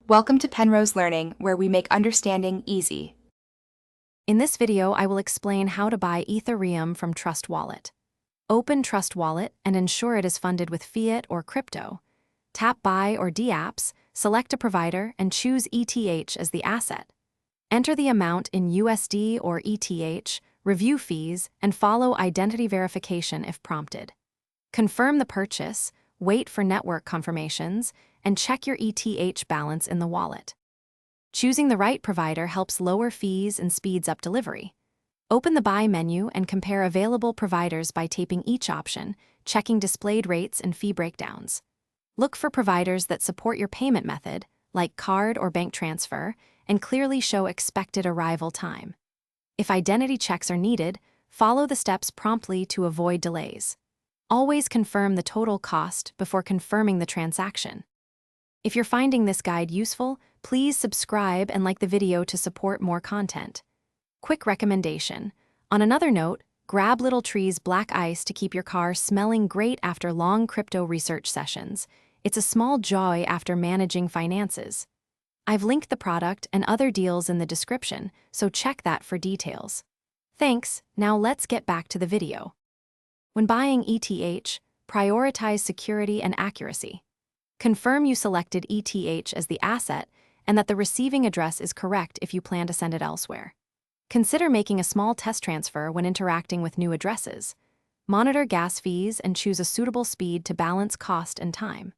Welcome to Penrose Learning, where we make understanding easy. In this video, I will explain how to buy Ethereum from Trust Wallet. Open Trust Wallet and ensure it is funded with fiat or crypto. Tap Buy or dApps, select a provider, and choose ETH as the asset. Enter the amount in USD or ETH, review fees, and follow identity verification if prompted. Confirm the purchase, wait for network confirmations, and check your ETH balance in the wallet. Choosing the right provider helps lower fees and speeds up delivery. Open the Buy menu and compare available providers by taping each option, checking displayed rates and fee breakdowns. Look for providers that support your payment method, like card or bank transfer, and clearly show expected arrival time. If identity checks are needed, follow the steps promptly to avoid delays. Always confirm the total cost before confirming the transaction. If you're finding this guide useful, please subscribe and like the video to support more content. Quick recommendation. On another note, grab Little Tree's black ice to keep your car smelling great after long crypto research sessions. It's a small joy after managing finances. I've linked the product and other deals in the description, so check that for details. Thanks, now let's get back to the video. When buying ETH, prioritize security and accuracy. Confirm you selected ETH as the asset and that the receiving address is correct if you plan to send it elsewhere. Consider making a small test transfer when interacting with new addresses. Monitor gas fees and choose a suitable speed to balance cost and time.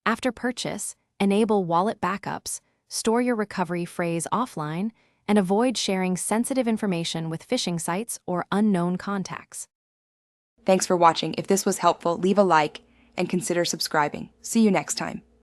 After purchase, enable wallet backups, store your recovery phrase offline, and avoid sharing sensitive information with phishing sites or unknown contacts. Thanks for watching. If this was helpful, leave a like and consider subscribing. See you next time.